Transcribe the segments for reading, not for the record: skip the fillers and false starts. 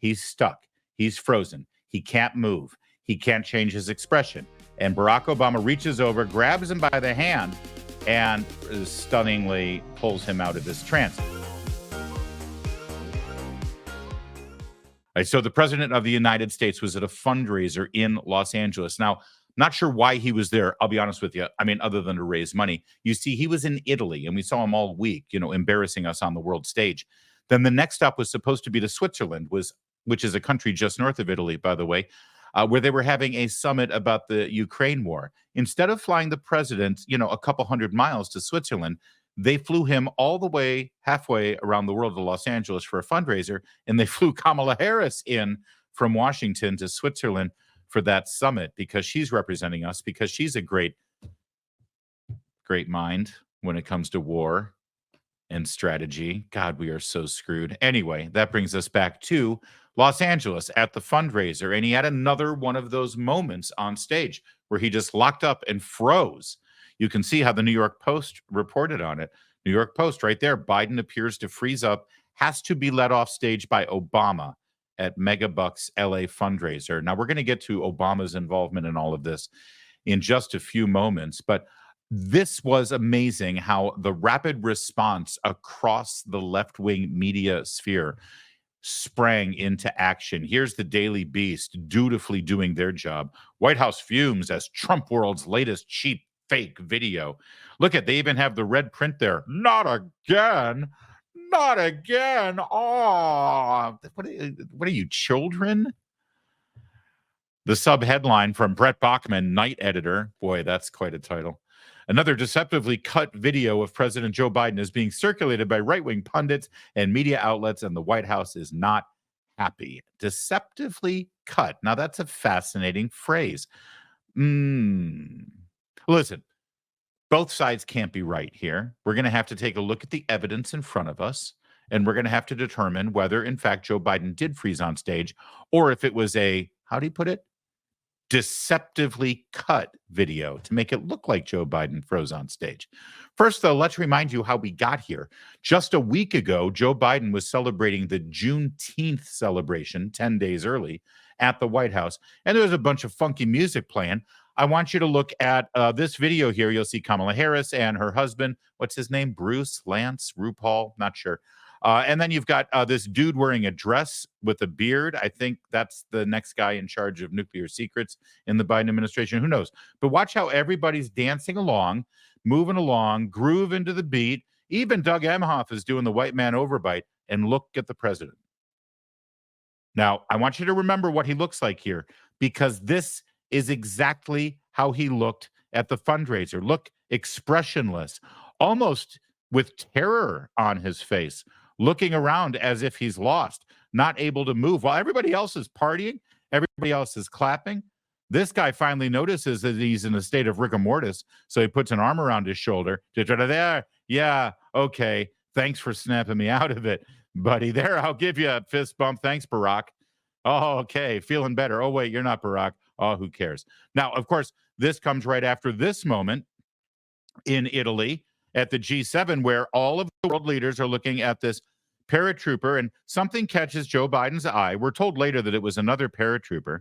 He's stuck. He's frozen. He can't move. He can't change his expression. And Barack Obama reaches over, grabs him by the hand, and stunningly pulls him out of this trance. Right, so the president of the United States was at a fundraiser in Los Angeles. Now, not sure why he was there. I'll be honest with you. I mean, other than to raise money. You see, he was in Italy, and we saw him all week, embarrassing us on the world stage. Then the next stop was supposed to be to Switzerland, which is a country just north of Italy, by the way, where they were having a summit about the Ukraine war. Instead of flying the president, a couple hundred miles to Switzerland, they flew him all the way halfway around the world to Los Angeles for a fundraiser, and they flew Kamala Harris in from Washington to Switzerland for that summit because she's representing us, because she's a great mind when it comes to war and strategy. God, we are so screwed. Anyway, that brings us back to Los Angeles at the fundraiser, and he had another one of those moments on stage where he just locked up and froze. You can see how the New York Post reported on it. New York Post right there. Biden appears to freeze up, has to be let off stage by Obama at Megabucks LA fundraiser. Now, we're going to get to Obama's involvement in all of this in just a few moments, but this was amazing how the rapid response across the left-wing media sphere sprang into action. Here's the Daily Beast dutifully doing their job. White House fumes as Trump world's latest cheap fake video. Look at, they even have the red print there. Not again. Not again. Oh, what are you, children? The sub-headline from Brett Bachman, night editor. Boy, that's quite a title. Another deceptively cut video of President Joe Biden is being circulated by right-wing pundits and media outlets, and the White House is not happy. Deceptively cut. Now, that's a fascinating phrase. Listen, both sides can't be right here. We're going to have to take a look at the evidence in front of us, and we're going to have to determine whether, in fact, Joe Biden did freeze on stage, or if it was a, how do you put it? Deceptively cut video to make it look like Joe Biden froze on stage. First, though, let's remind you how we got here. Just a week ago, Joe Biden was celebrating the Juneteenth celebration 10 days early at the White House, and there was a bunch of funky music playing. I want you to look at this video here. You'll see Kamala Harris and her husband. What's his name? Bruce, Lance, RuPaul? Not sure. And then you've got this dude wearing a dress with a beard. I think that's the next guy in charge of nuclear secrets in the Biden administration. Who knows? But watch how everybody's dancing along, moving along, groove into the beat. Even Doug Emhoff is doing the white man overbite. And look at the president. Now, I want you to remember what he looks like here, because this is exactly how he looked at the fundraiser. Look, expressionless, almost with terror on his face, looking around as if he's lost, not able to move. While everybody else is partying, everybody else is clapping, this guy finally notices that he's in a state of rigor mortis, so he puts an arm around his shoulder to try to, there, yeah, okay, thanks for snapping me out of it, buddy. There, I'll give you a fist bump. Thanks, Barack. Oh, okay, feeling better. Oh, wait, you're not Barack. Oh, who cares? Now, of course, this comes right after this moment in Italy at the G7, where all of the world leaders are looking at this paratrooper, and something catches Joe Biden's eye. We're told later that it was another paratrooper,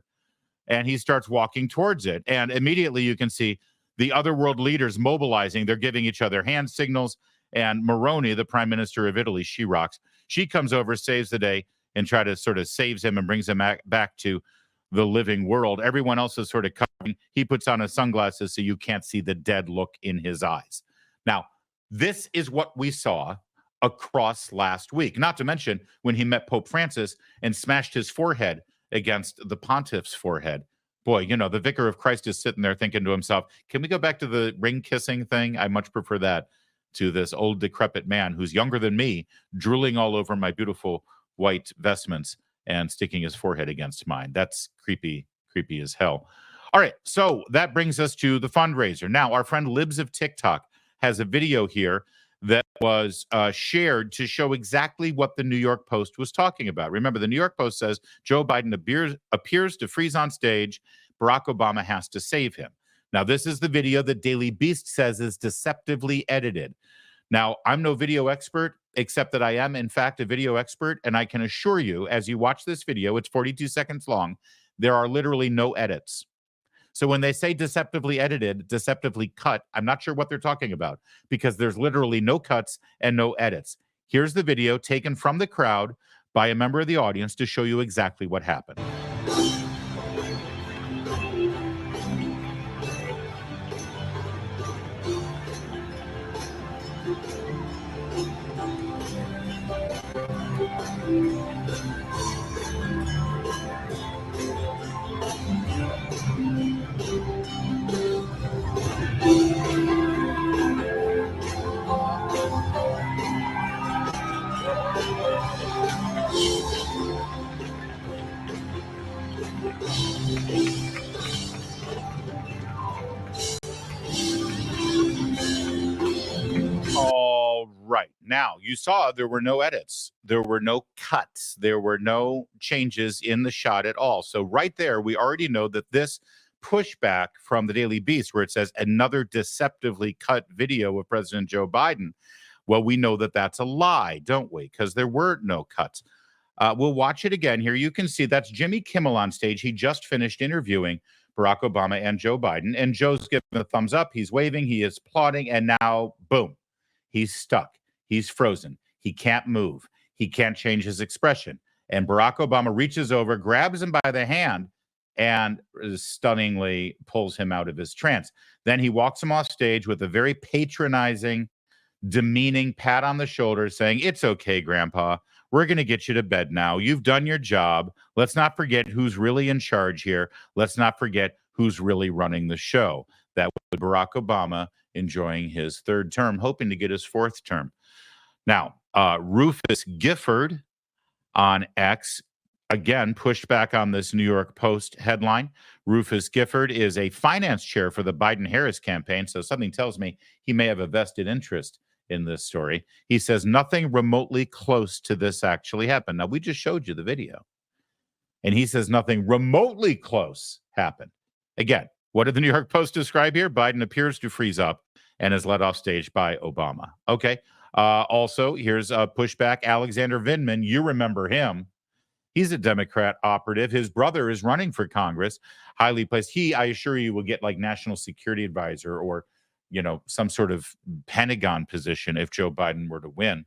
and he starts walking towards it. And immediately you can see the other world leaders mobilizing. They're giving each other hand signals. And Moroni, the prime minister of Italy, she rocks. She comes over, saves the day, and try to sort of saves him and brings him back to the living world. Everyone else is sort of covering. He puts on his sunglasses so you can't see the dead look in his eyes. Now, this is what we saw across last week, not to mention when he met Pope Francis and smashed his forehead against the pontiff's forehead. Boy, the vicar of Christ is sitting there thinking to himself, can we go back to the ring kissing thing? I much prefer that to this old decrepit man who's younger than me, drooling all over my beautiful white vestments and sticking his forehead against mine. That's creepy as hell. All right, so that brings us to the fundraiser. Now, our friend Libs of TikTok has a video here that was shared to show exactly what the New York Post was talking about. Remember, the New York Post says Joe Biden appears to freeze on stage. Barack Obama has to save him. Now, this is the video that Daily Beast says is deceptively edited. Now, I'm no video expert. except that I am, in fact, a video expert, and I can assure you, as you watch this video, it's 42 seconds long, there are literally no edits. So when they say deceptively edited, deceptively cut, I'm not sure what they're talking about because there's literally no cuts and no edits. Here's the video taken from the crowd by a member of the audience to show you exactly what happened. All right. Now, you saw there were no edits. There were no cuts. There were no changes in the shot at all. So right there, we already know that this pushback from the Daily Beast, where it says another deceptively cut video of President Joe Biden, well, we know that that's a lie, don't we? Because there were no cuts. We'll watch it again here. You can see that's Jimmy Kimmel on stage. He just finished interviewing Barack Obama and Joe Biden, and Joe's giving a thumbs up. He's waving. He is applauding. And now, boom. He's stuck. He's frozen. He can't move. He can't change his expression. And Barack Obama reaches over, grabs him by the hand, and stunningly pulls him out of his trance. Then he walks him off stage with a very patronizing, demeaning pat on the shoulder saying, "It's okay, Grandpa. We're going to get you to bed now. You've done your job. Let's not forget who's really in charge here. Let's not forget who's really running the show." That was Barack Obama enjoying his third term, hoping to get his fourth term. Now, Rufus Gifford on X, again, pushed back on this New York Post headline. Rufus Gifford is a finance chair for the Biden-Harris campaign, so something tells me he may have a vested interest in this story. He says nothing remotely close to this actually happened. Now, we just showed you the video. And he says nothing remotely close happened. Again, what did the New York Post describe here? Biden appears to freeze up and is led off stage by Obama. Okay. Also, here's a pushback. Alexander Vindman, you remember him. He's a Democrat operative. His brother is running for Congress, highly placed. He, I assure you, will get like national security advisor or, some sort of Pentagon position if Joe Biden were to win.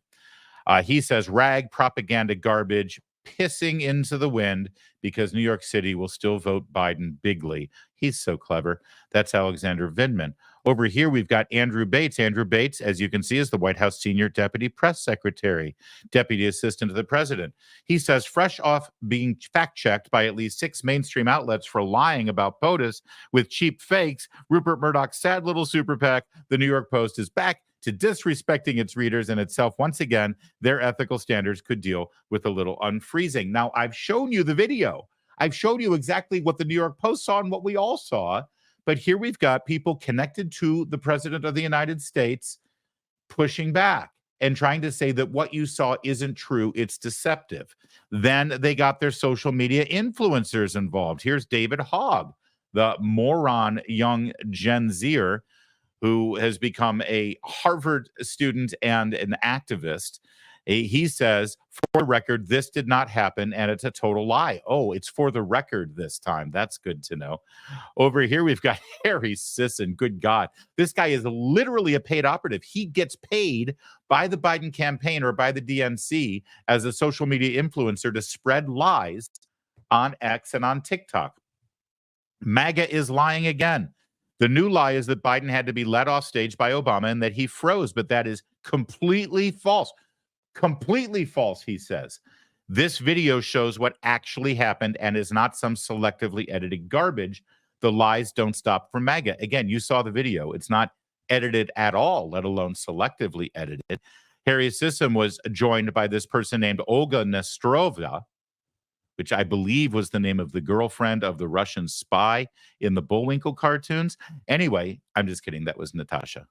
He says rag propaganda garbage, pissing into the wind because New York City will still vote Biden bigly. He's so clever. That's Alexander Vindman. Over here, we've got Andrew Bates. Andrew Bates, as you can see, is the White House senior deputy press secretary, deputy assistant to the president. He says, fresh off being fact-checked by at least 6 mainstream outlets for lying about POTUS with cheap fakes, Rupert Murdoch's sad little super PAC, the New York Post, is back to disrespecting its readers and itself. Once again, their ethical standards could deal with a little unfreezing. Now, I've shown you the video. I've showed you exactly what the New York Post saw and what we all saw. But here we've got people connected to the president of the United States pushing back and trying to say that what you saw isn't true. It's deceptive. Then they got their social media influencers involved. Here's David Hogg, the moron young Gen Zer who has become a Harvard student and an activist. He says, for the record, this did not happen, and it's a total lie. Oh, it's for the record this time. That's good to know. Over here, we've got Harry Sisson. Good God. This guy is literally a paid operative. He gets paid by the Biden campaign or by the DNC as a social media influencer to spread lies on X and on TikTok. MAGA is lying again. The new lie is that Biden had to be led off stage by Obama and that he froze, but that is completely false. Completely false, he says. This video shows what actually happened and is not some selectively edited garbage. The lies don't stop from MAGA. Again, you saw the video. It's not edited at all, let alone selectively edited. Harry Sisson was joined by this person named Olga Nesterova, which I believe was the name of the girlfriend of the Russian spy in the Bullwinkle cartoons. Anyway, I'm just kidding. That was Natasha.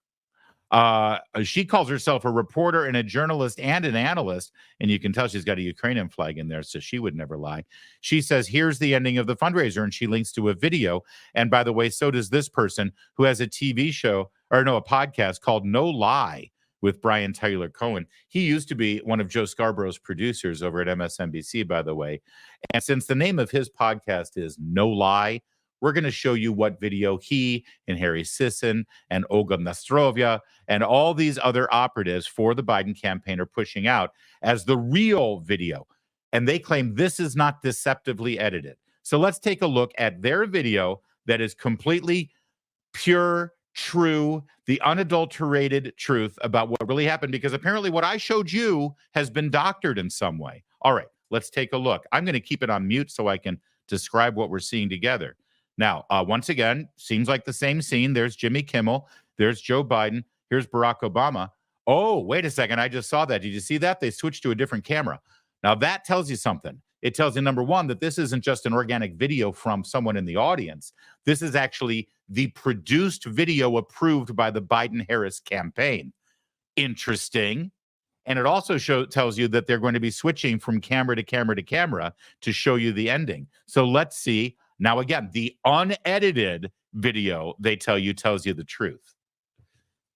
She calls herself a reporter and a journalist and an analyst, and you can tell she's got a Ukrainian flag in there, so she would never lie. She says, here's the ending of the fundraiser, and she links to a video. And by the way, so does this person who has a TV show, or no, a podcast called No Lie, with Brian Tyler Cohen. He used to be one of Joe Scarborough's producers over at MSNBC, by the way. And since the name of his podcast is No Lie, we're going to show you what video he and Harry Sisson and Olga Nastrovia and all these other operatives for the Biden campaign are pushing out as the real video. And they claim this is not deceptively edited. So let's take a look at their video that is completely pure, true, the unadulterated truth about what really happened, because apparently what I showed you has been doctored in some way. All right, let's take a look. I'm going to keep it on mute so I can describe what we're seeing together. Now, once again, seems like the same scene. There's Jimmy Kimmel. There's Joe Biden. Here's Barack Obama. Oh, wait a second. I just saw that. Did you see that? They switched to a different camera. Now, that tells you something. It tells you, number one, that this isn't just an organic video from someone in the audience. This is actually the produced video approved by the Biden-Harris campaign. Interesting. And it also tells you that they're going to be switching from camera to camera to camera to show you the ending. So let's see. Now, again, the unedited video, they tell you, tells you the truth.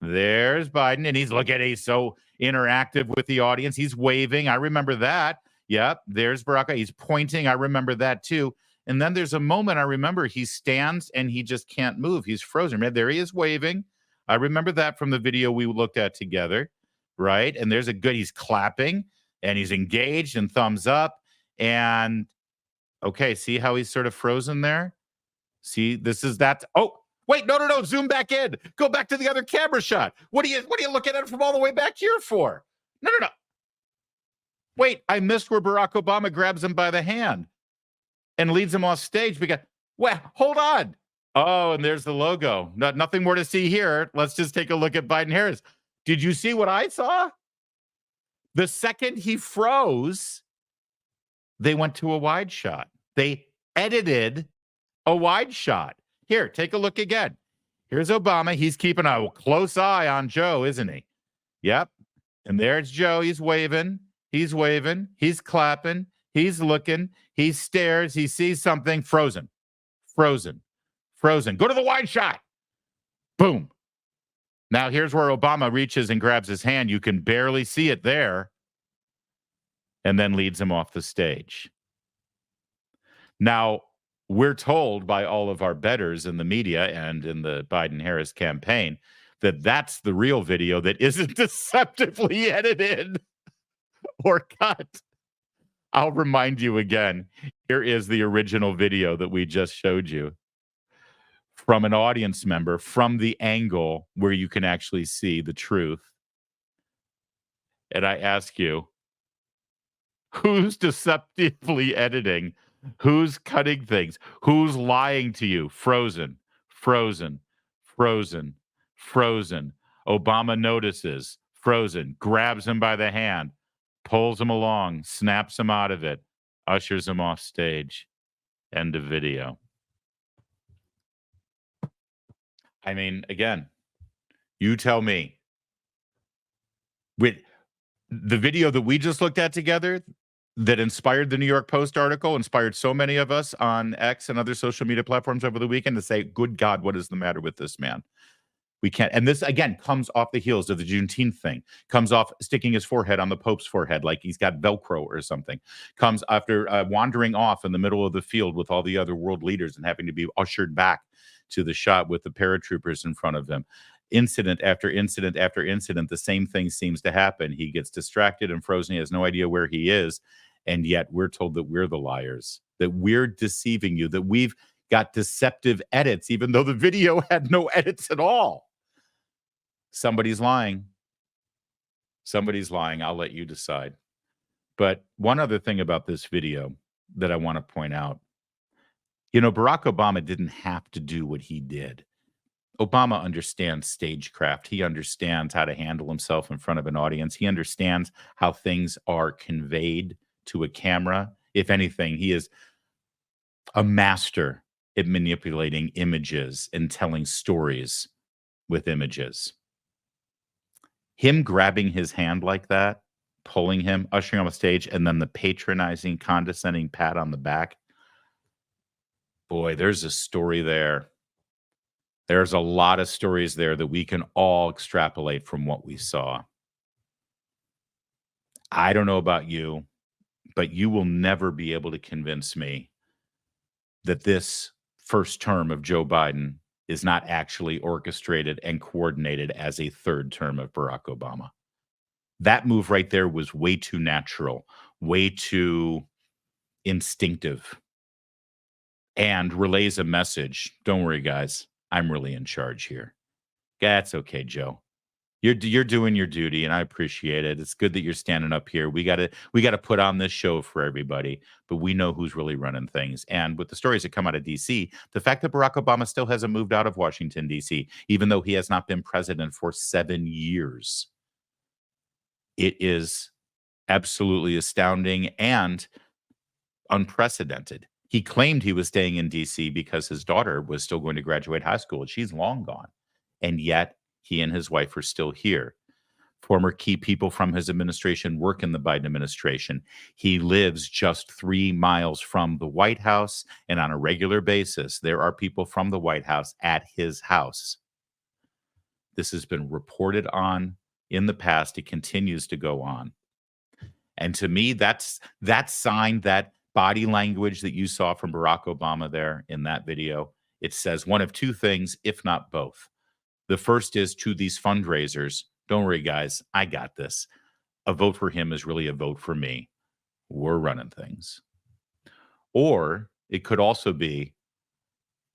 There's Biden, and he's so interactive with the audience. He's waving. I remember that. Yep, there's Barack. He's pointing. I remember that too. And then there's a moment I remember he stands and he just can't move. He's frozen. There he is waving. I remember that from the video we looked at together, right? And there's he's clapping and he's engaged and thumbs up. And okay, see how he's sort of frozen there? See, this is that. Oh, wait, no. Zoom back in. Go back to the other camera shot. What are you looking at it from all the way back here for? No. Wait, I missed where Barack Obama grabs him by the hand and leads him off stage because, well, hold on. Oh, and there's the logo. Nothing more to see here. Let's just take a look at Biden-Harris. Did you see what I saw? The second he froze, they went to a wide shot. They edited a wide shot. Here, take a look again. Here's Obama. He's keeping a close eye on Joe, isn't he? Yep. And there's Joe. He's waving. He's clapping, he's looking, he stares, he sees something, frozen. Go to the wide shot. Boom. Now here's where Obama reaches and grabs his hand. You can barely see it there. And then leads him off the stage. Now, we're told by all of our bettors in the media and in the Biden-Harris campaign that that's the real video that isn't deceptively edited or cut. I'll remind you again. Here is the original video that we just showed you from an audience member from the angle where you can actually see the truth. And I ask you, who's deceptively editing? Who's cutting things? Who's lying to you? Frozen. Obama notices. Frozen. Grabs him by the hand. Pulls him along, snaps him out of it, ushers him off stage. End of video. I mean, again, you tell me. With the video that we just looked at together that inspired the New York Post article, inspired so many of us on X and other social media platforms over the weekend to say, good God, what is the matter with this man? We can't. And this, again, comes off the heels of the Juneteenth thing, comes off sticking his forehead on the Pope's forehead like he's got Velcro or something, comes after wandering off in the middle of the field with all the other world leaders and having to be ushered back to the shot with the paratroopers in front of him. Incident after incident after incident, the same thing seems to happen. He gets distracted and frozen. He has no idea where he is. And yet we're told that we're the liars, that we're deceiving you, that we've got deceptive edits, even though the video had no edits at all. Somebody's lying. I'll let you decide. But one other thing about this video that I want to point out, Barack Obama didn't have to do what he did. Obama understands stagecraft. He understands how to handle himself in front of an audience. He understands how things are conveyed to a camera. If anything, he is a master at manipulating images and telling stories with images. Him grabbing his hand like that, pulling him, ushering him on stage, and then the patronizing, condescending pat on the back. Boy, there's a story there. There's a lot of stories there that we can all extrapolate from what we saw. I don't know about you, but you will never be able to convince me that this first term of Joe Biden is not actually orchestrated and coordinated as a third term of Barack Obama. That move right there was way too natural, way too instinctive, and relays a message. Don't worry, guys. I'm really in charge here. That's okay, Joe. You're doing your duty, and I appreciate it. It's good that you're standing up here. We gotta put on this show for everybody, but we know who's really running things. And with the stories that come out of DC, the fact that Barack Obama still hasn't moved out of Washington DC, even though he has not been president for 7 years, it is absolutely astounding and unprecedented. He claimed he was staying in DC because his daughter was still going to graduate high school. She's long gone, and yet he and his wife are still here. Former key people from his administration work in the Biden administration. He lives just 3 miles from the White House, and on a regular basis, there are people from the White House at his house. This has been reported on in the past. It continues to go on. And to me, that's that sign, that body language that you saw from Barack Obama there in that video. It says one of two things, if not both. The first is to these fundraisers, don't worry, guys, I got this. A vote for him is really a vote for me. We're running things. Or it could also be,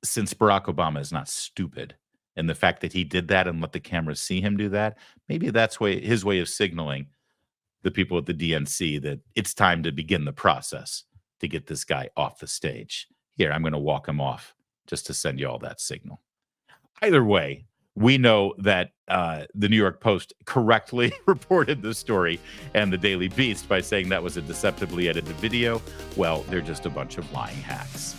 since Barack Obama is not stupid, and the fact that he did that and let the cameras see him do that, maybe that's his way of signaling the people at the DNC that it's time to begin the process to get this guy off the stage. Here, I'm going to walk him off just to send you all that signal. Either way, we know that the New York Post correctly reported the story and the Daily Beast by saying that was a deceptively edited video. Well, they're just a bunch of lying hacks.